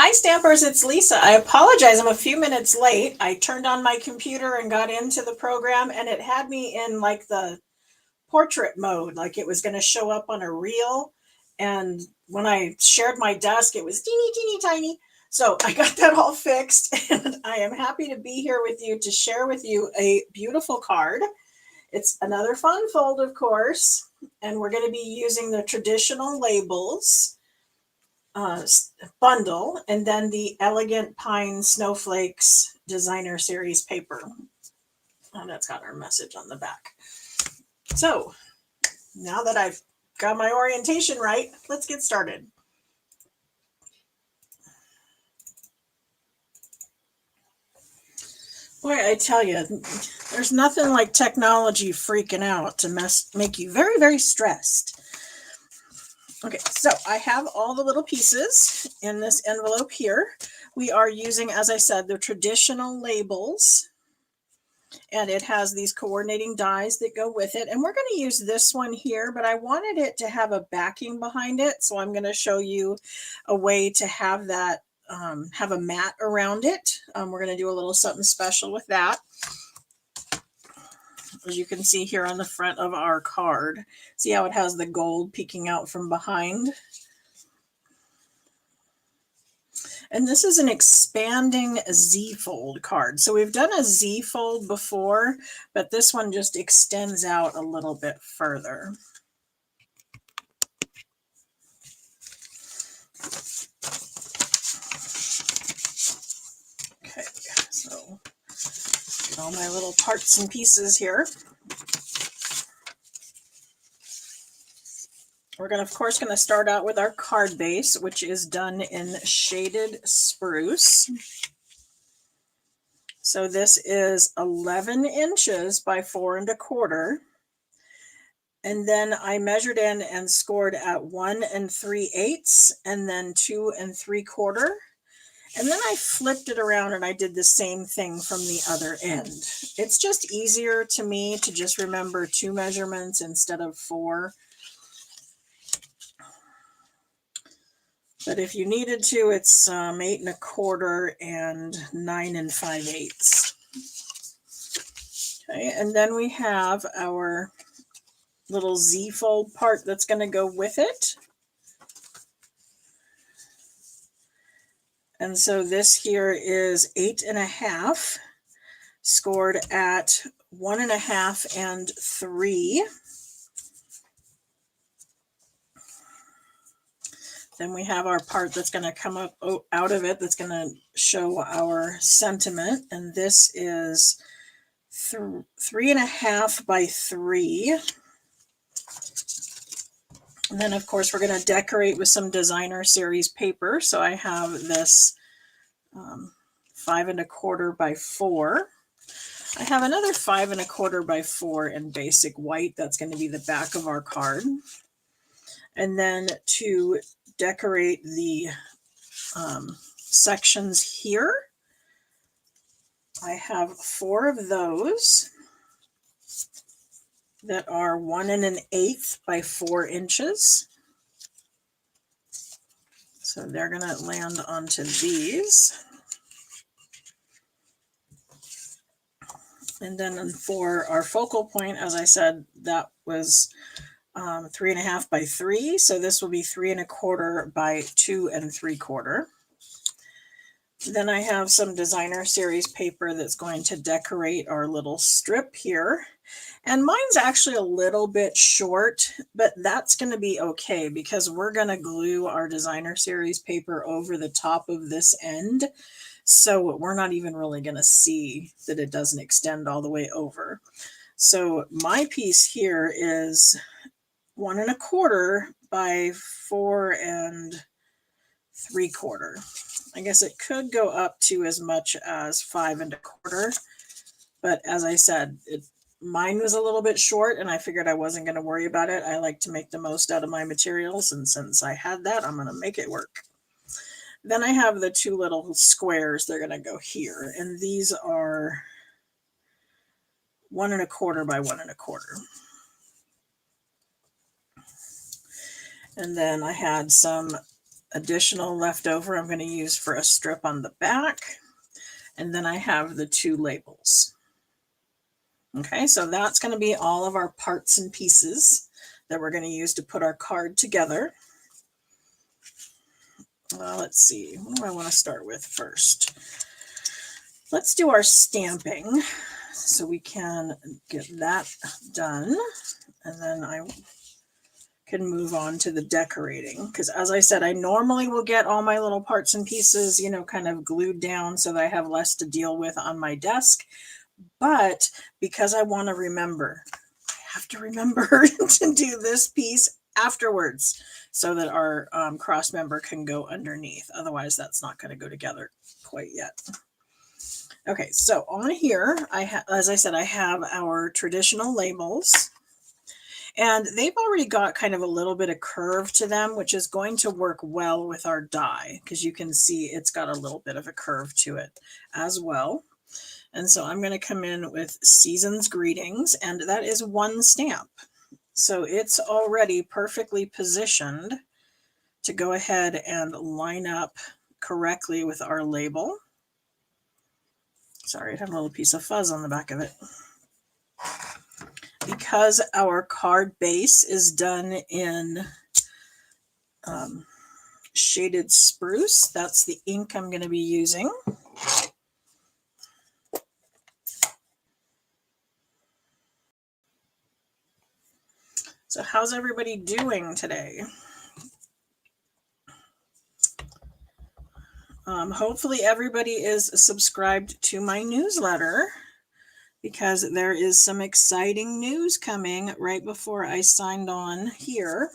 Hi, Stampers. It's Lisa. I apologize. I'm a few minutes late. I turned on my computer and got into the program, and it had me in like the portrait mode, like it was going to show up on a reel. And when I shared my desk, it was teeny, teeny, tiny. So I got that all fixed, and I am happy to be here with you to share with you a beautiful card. It's another fun fold, of course, and we're going to be using the traditional labels uh, bundle and then the Elegant Pine Snowflakes Designer Series paper. And that's got our message on the back. So now that I've got my orientation right, let's get started. Boy, I tell you, there's nothing like technology freaking out to make you very, very stressed. Okay, so I have all the little pieces in this envelope here. We are using, as I said, the traditional labels, and it has these coordinating dies that go with it. And we're going to use this one here, but I wanted it to have a backing behind it. So I'm going to show you a way to have that, have a mat around it. We're going to do a little something special with that. As you can see here on the front of our card, see how it has the gold peeking out from behind? And this is an expanding Z-fold card. So we've done a Z-fold before, but this one just extends out a little bit further. Okay, so get all my little parts and pieces here. We're of course, going to start out with our card base, which is done in shaded spruce. So this is 11 inches by 4 1/4. And then I measured in and scored at 1 3/8 and then 2 3/4. And then I flipped it around and I did the same thing from the other end. It's just easier to me to just remember 2 measurements instead of 4. But if you needed to, it's 8 1/4 and 9 5/8. Okay, and then we have our little Z-fold part that's going to go with it. And so this here is 8 1/2, scored at 1 1/2 and 3. Then we have our part that's going to come up out of it that's going to show our sentiment. And this is 3 1/2 by 3. And then, of course, we're going to decorate with some designer series paper. So I have this 5 1/4 by 4. I have another 5 1/4 by 4 in basic white. That's going to be the back of our card. And then to decorate the sections here, I have 4 of those that are 1 1/8 by 4 inches. So they're going to land onto these. And then for our focal point, as I said, that was 3 1/2 by 3. So this will be 3 1/4 by 2 3/4. Then I have some designer series paper that's going to decorate our little strip here. And mine's actually a little bit short, but that's going to be okay because we're going to glue our designer series paper over the top of this end. So we're not even really going to see that it doesn't extend all the way over. So my piece here is 1 1/4 by 4 3/4. I guess it could go up to as much as 5 1/4, but as I said, mine was a little bit short and I figured I wasn't going to worry about it. I like to make the most out of my materials, and since I had that, I'm going to make it work. Then I have the 2 little squares. They're going to go here, and these are 1 1/4 by 1 1/4. And then I had some additional left over I'm going to use for a strip on the back. And then I have the 2 labels. Okay, so that's going to be all of our parts and pieces that we're going to use to put our card together. Let's see, what do I want to start with first? Let's do our stamping so we can get that done. And then I can move on to the decorating, because as I said, I normally will get all my little parts and pieces, you know, kind of glued down so that I have less to deal with on my desk. But because I want to remember, I have to remember to do this piece afterwards so that our cross member can go underneath. Otherwise, that's not going to go together quite yet. Okay, so on here, as I said, I have our traditional labels. And they've already got kind of a little bit of curve to them, which is going to work well with our die, because you can see it's got a little bit of a curve to it as well. And so I'm going to come in with Season's Greetings, and that is 1 stamp. So it's already perfectly positioned to go ahead and line up correctly with our label. Sorry, it had a little piece of fuzz on the back of it. Because our card base is done in shaded spruce, that's the ink I'm going to be using. So how's everybody doing today? Hopefully everybody is subscribed to my newsletter, because there is some exciting news coming right before I signed on here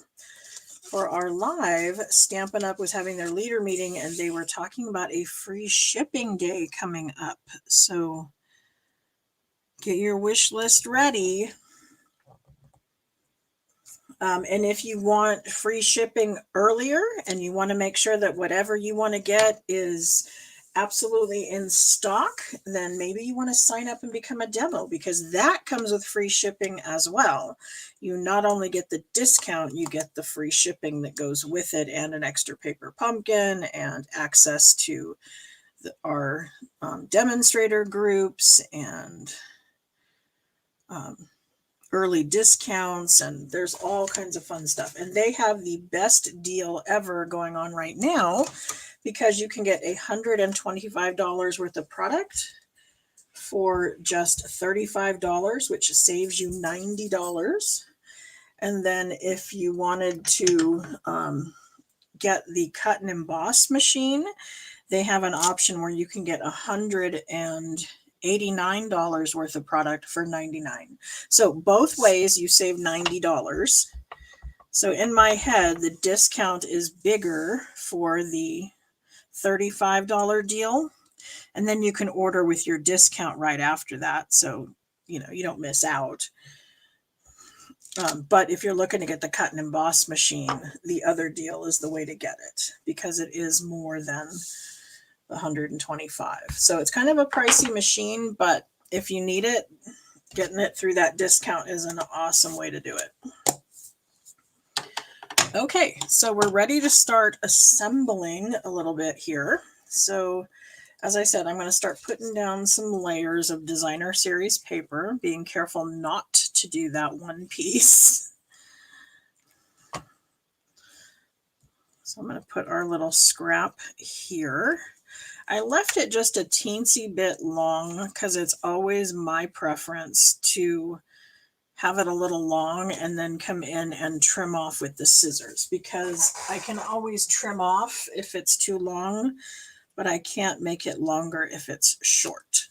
for our live. Stampin' Up! Was having their leader meeting, and they were talking about a free shipping day coming up. So get your wish list ready. And if you want free shipping earlier and you want to make sure that whatever you want to get is absolutely in stock, then maybe you want to sign up and become a demo, because that comes with free shipping as well. You not only get the discount, you get the free shipping that goes with it, and an extra paper pumpkin, and access to our demonstrator groups, and early discounts, and there's all kinds of fun stuff. And they have the best deal ever going on right now, because you can get $125 worth of product for just $35, which saves you $90. And then if you wanted to get the cut and emboss machine, they have an option where you can get $189 worth of product for $99. So both ways you save $90. So in my head, the discount is bigger for the $35 deal, and then you can order with your discount right after that, so you know you don't miss out. But if you're looking to get the cut and emboss machine, the other deal is the way to get it, because it is more than the $125. So it's kind of a pricey machine, but if you need it, getting it through that discount is an awesome way to do it. Okay, so we're ready to start assembling a little bit here. So as I said, I'm going to start putting down some layers of designer series paper, being careful not to do that one piece. So I'm going to put our little scrap here. I left it just a teensy bit long, because it's always my preference to have it a little long and then come in and trim off with the scissors, because I can always trim off if it's too long, but I can't make it longer if it's short.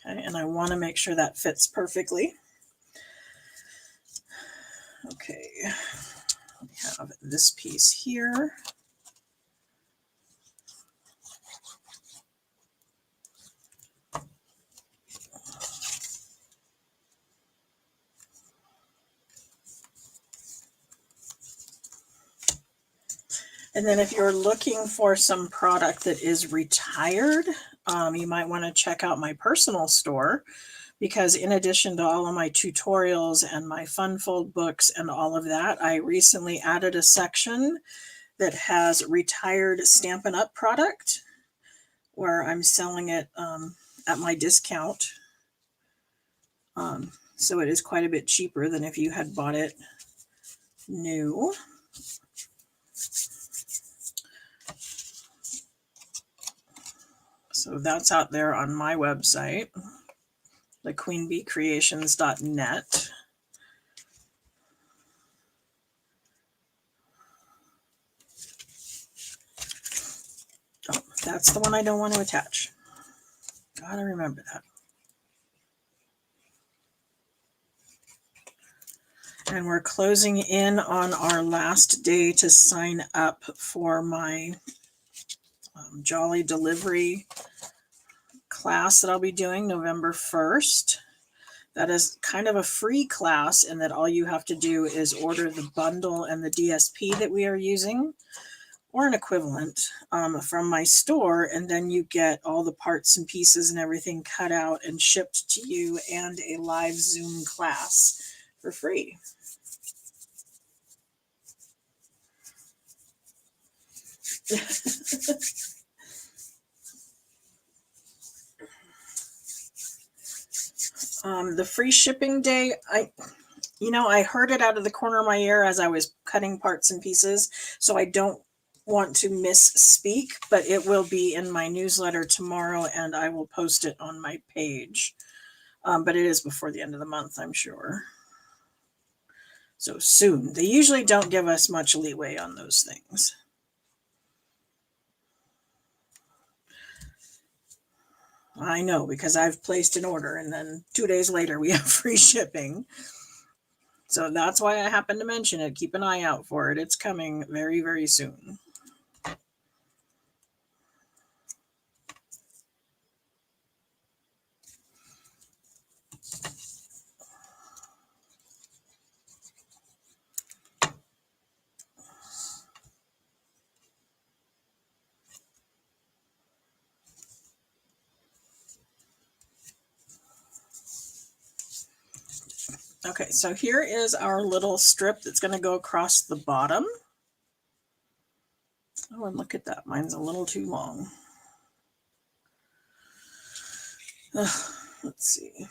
Okay, and I want to make sure that fits perfectly. Okay, we have this piece here. And then if you're looking for some product that is retired, you might want to check out my personal store, because in addition to all of my tutorials and my fun fold books and all of that, I recently added a section that has retired Stampin' Up product, where I'm selling it at my discount. So it is quite a bit cheaper than if you had bought it new. So that's out there on my website, thequeenbeecreations.net. Oh, that's the one I don't want to attach. Gotta remember that. And we're closing in on our last day to sign up for my Jolly Delivery class that I'll be doing November 1st. That is kind of a free class in that all you have to do is order the bundle and the DSP that we are using, or an equivalent, from my store, and then you get all the parts and pieces and everything cut out and shipped to you, and a live Zoom class for free. The free shipping day, I heard it out of the corner of my ear as I was cutting parts and pieces, so I don't want to misspeak, but it will be in my newsletter tomorrow, and I will post it on my page. But it is before the end of the month, I'm sure. So soon. They usually don't give us much leeway on those things. I know, because I've placed an order and then 2 days later we have free shipping. So that's why I happened to mention it. Keep an eye out for it. It's coming very, very soon. Okay, so here is our little strip that's going to go across the bottom. Oh, and look at that. Mine's a little too long. Let's see.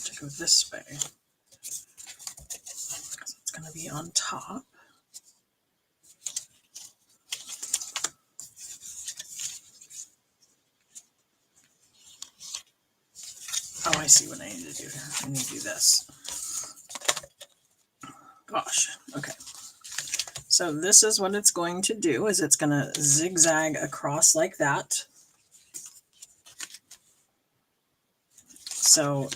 To go this way, because it's going to be on top. Oh, I see what I need to do here. I need to do this. Gosh, okay. So this is what it's going to do, is it's going to zigzag across like that. So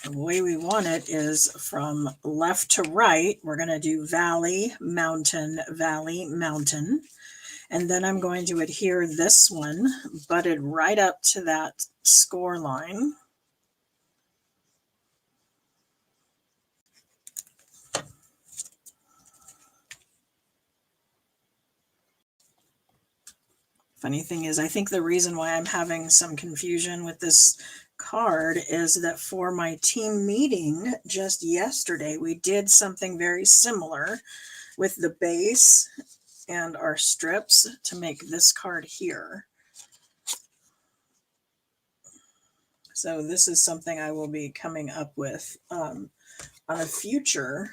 the way we want it is from left to right. We're going to do valley, mountain, valley, mountain. And then I'm going to adhere this one butted right up to that score line. Funny thing is, I think the reason why I'm having some confusion with this card is that for my team meeting just yesterday, we did something very similar with the base and our strips to make this card here. So this is something I will be coming up with on a future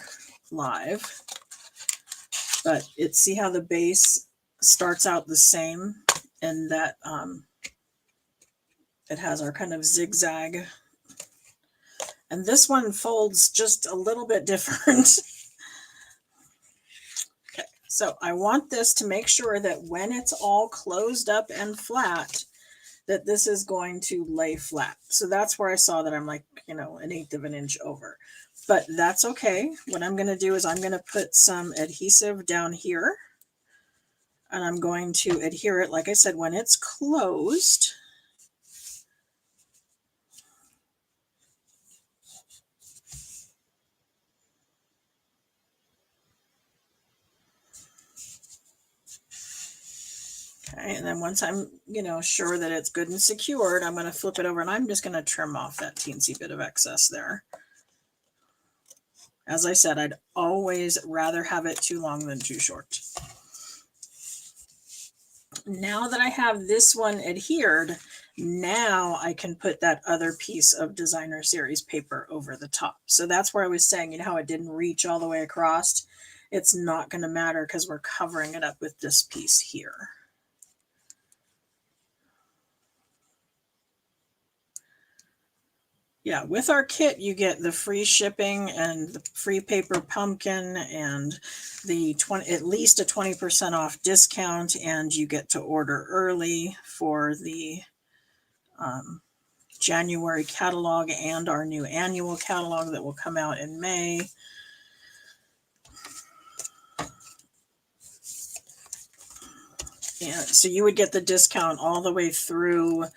live. But see how the base starts out the same, and that it has our kind of zigzag. And this one folds just a little bit different. Okay, so I want this to make sure that when it's all closed up and flat, that this is going to lay flat. So that's where I saw that I'm like, 1/8 of an inch over. But that's okay. What I'm going to do is I'm going to put some adhesive down here. And I'm going to adhere it, like I said, when it's closed. Okay, and then once I'm, sure that it's good and secured, I'm going to flip it over and I'm just going to trim off that teensy bit of excess there. As I said, I'd always rather have it too long than too short. Now that I have this one adhered, now I can put that other piece of designer series paper over the top. So that's where I was saying, how it didn't reach all the way across. It's not going to matter because we're covering it up with this piece here. Yeah, with our kit, you get the free shipping and the free paper pumpkin and the at least a 20% off discount, and you get to order early for the January catalog and our new annual catalog that will come out in May. And so you would get the discount all the way through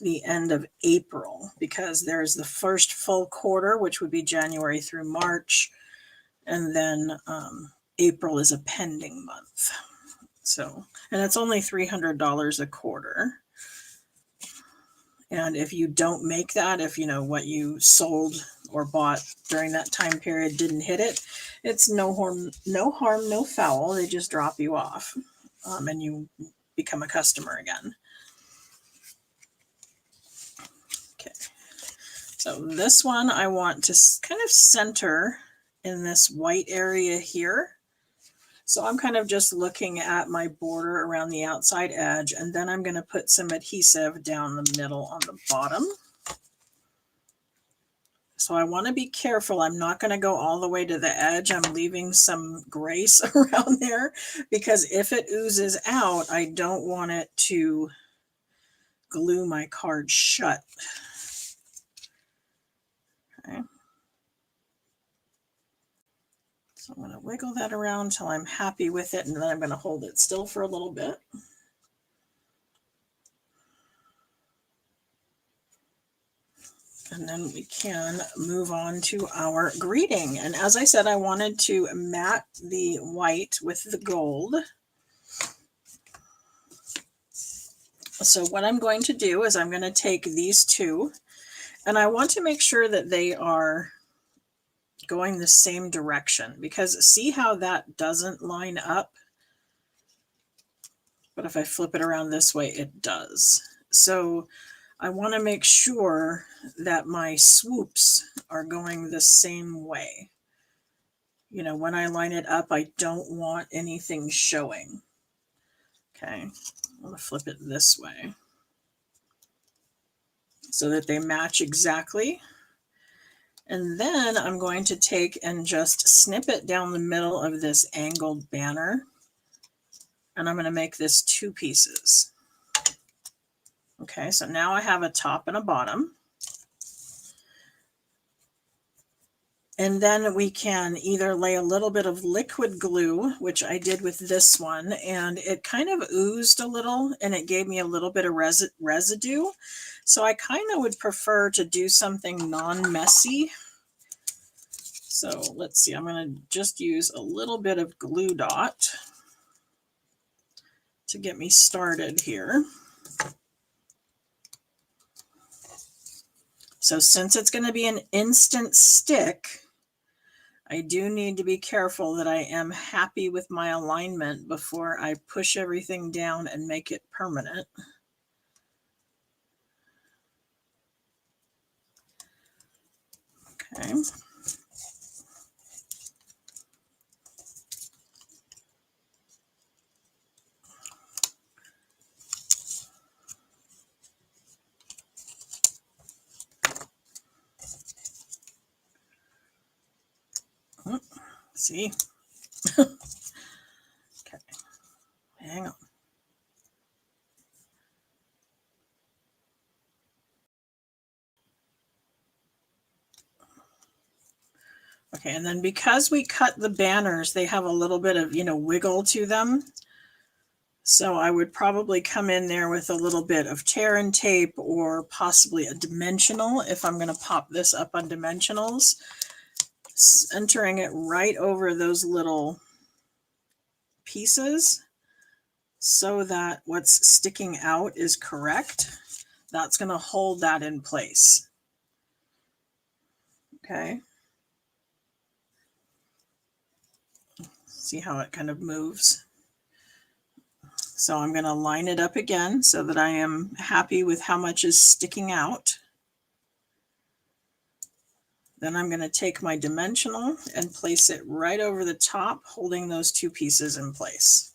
the end of April, because there's the first full quarter, which would be January through March, and then April is a pending month. So, and it's only $300 a quarter. And if you don't make that, if what you sold or bought during that time period didn't hit it, it's no harm, no foul. They just drop you off, and you become a customer again. Okay, so this one I want to kind of center in this white area here. So I'm kind of just looking at my border around the outside edge, and then I'm going to put some adhesive down the middle on the bottom. So I want to be careful. I'm not going to go all the way to the edge. I'm leaving some grace around there, because if it oozes out, I don't want it to glue my card shut. Okay. So I'm going to wiggle that around until I'm happy with it, and then I'm going to hold it still for a little bit. And then we can move on to our greeting. And as I said, I wanted to matte the white with the gold. So what I'm going to do is I'm going to take these two, and I want to make sure that they are going the same direction, because see how that doesn't line up? But if I flip it around this way, it does. So I want to make sure that my swoops are going the same way. When I line it up, I don't want anything showing. Okay, I'm going to flip it this way so that they match exactly. And then I'm going to take and just snip it down the middle of this angled banner. And I'm going to make this 2 pieces. Okay, so now I have a top and a bottom. And then we can either lay a little bit of liquid glue, which I did with this one, and it kind of oozed a little and it gave me a little bit of residue. So I kind of would prefer to do something non-messy. So let's see, I'm going to just use a little bit of glue dot to get me started here. So since it's going to be an instant stick, I do need to be careful that I am happy with my alignment before I push everything down and make it permanent. Okay. See? Okay, hang on. Okay, and then because we cut the banners, they have a little bit of, wiggle to them. So I would probably come in there with a little bit of tear and tape, or possibly a dimensional if I'm going to pop this up on dimensionals. Centering it right over those little pieces so that what's sticking out is correct. That's going to hold that in place. Okay. See how it kind of moves. So I'm going to line it up again so that I am happy with how much is sticking out. Then I'm going to take my dimensional and place it right over the top, holding those two pieces in place.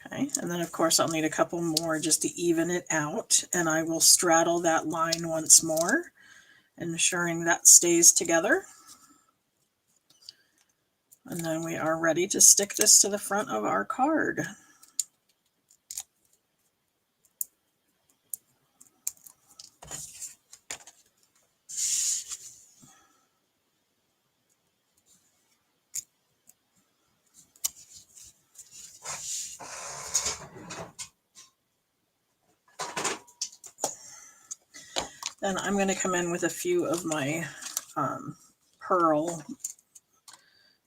Okay, and then of course I'll need a couple more just to even it out, and I will straddle that line once more, ensuring that stays together. And then we are ready to stick this to the front of our card. Then I'm going to come in with a few of my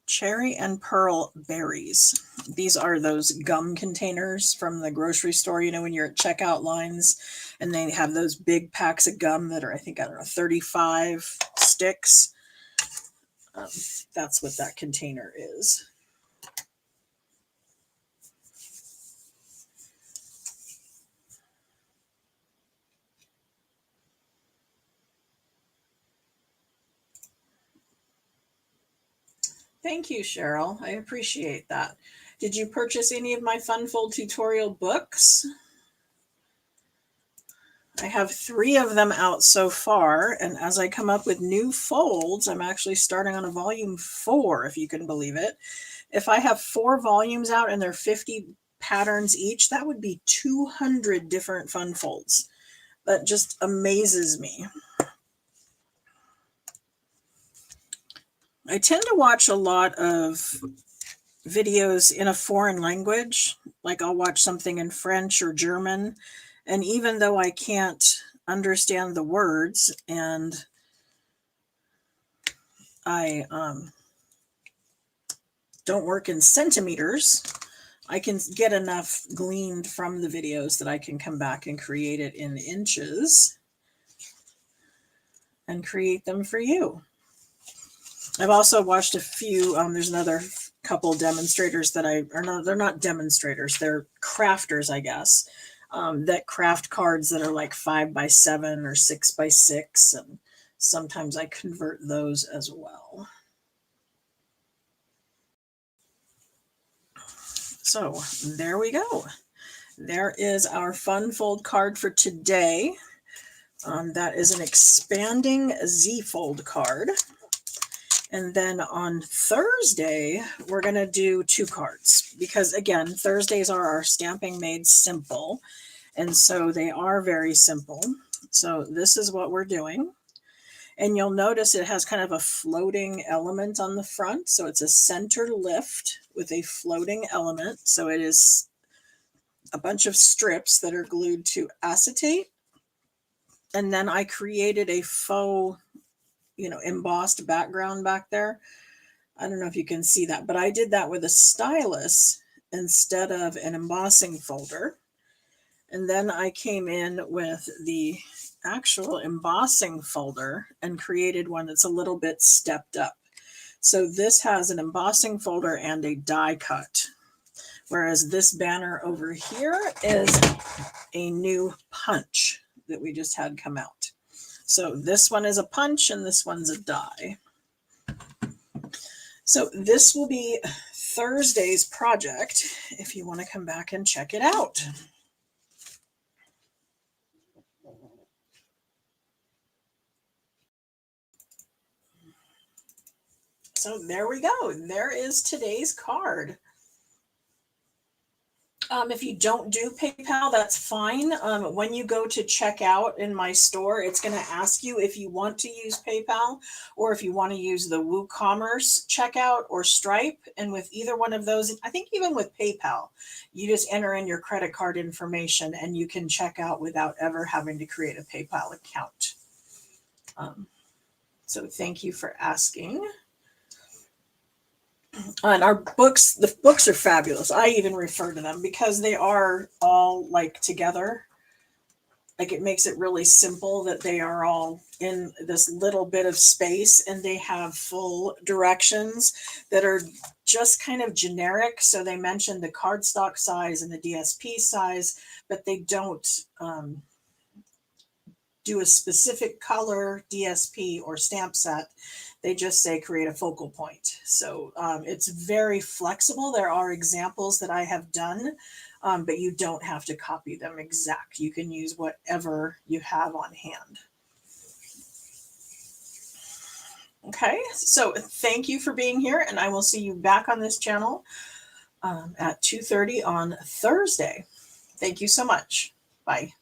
cherry and pearl berries. These are those gum containers from the grocery store, you know, when you're at checkout lines and they have those big packs of gum that are, I don't know, 35 sticks. That's what that container is. Thank you, Cheryl. I appreciate that. Did you purchase any of my Fun Fold tutorial books? I have 3 of them out so far, and as I come up with new folds, I'm actually starting on a volume 4, if you can believe it. If I have 4 volumes out and they're 50 patterns each, that would be 200 different fun folds. That just amazes me. I tend to watch a lot of videos in a foreign language, like I'll watch something in French or German, and even though I can't understand the words and I don't work in centimeters, I can get enough gleaned from the videos that I can come back and create it in inches and create them for you. I've also watched a few, there's another couple demonstrators that they're not demonstrators, they're crafters, I guess, that craft cards that are like 5x7 or 6x6, and sometimes I convert those as well. So there we go. There is our Fun Fold card for today. That is an expanding Z-fold card. And then on Thursday, we're going to do 2 cards because, again, Thursdays are our Stamping Made Simple. And so they are very simple. So this is what we're doing. And you'll notice it has kind of a floating element on the front. So it's a center lift with a floating element. So it is a bunch of strips that are glued to acetate. And then I created a faux, embossed background back there. I don't know if you can see that, but I did that with a stylus instead of an embossing folder. And then I came in with the actual embossing folder and created one that's a little bit stepped up. So this has an embossing folder and a die cut, whereas this banner over here is a new punch that we just had come out. So this one is a punch and this one's a die. So this will be Thursday's project if you want to come back and check it out. So there we go. There is today's card. If you don't do PayPal, that's fine. When you go to check out in my store, it's going to ask you if you want to use PayPal or if you want to use the WooCommerce checkout or Stripe. And with either one of those, I think even with PayPal, you just enter in your credit card information and you can check out without ever having to create a PayPal account. So thank you for asking. And the books are fabulous. I even refer to them because they are all like together. Like it makes it really simple that they are all in this little bit of space and they have full directions that are just kind of generic. So they mention the cardstock size and the DSP size, but they don't do a specific color DSP or stamp set. They just say create a focal point. So it's very flexible. There are examples that I have done, but you don't have to copy them exact. You can use whatever you have on hand. Okay, so thank you for being here, and I will see you back on this channel at 2:30 on Thursday. Thank you so much. Bye.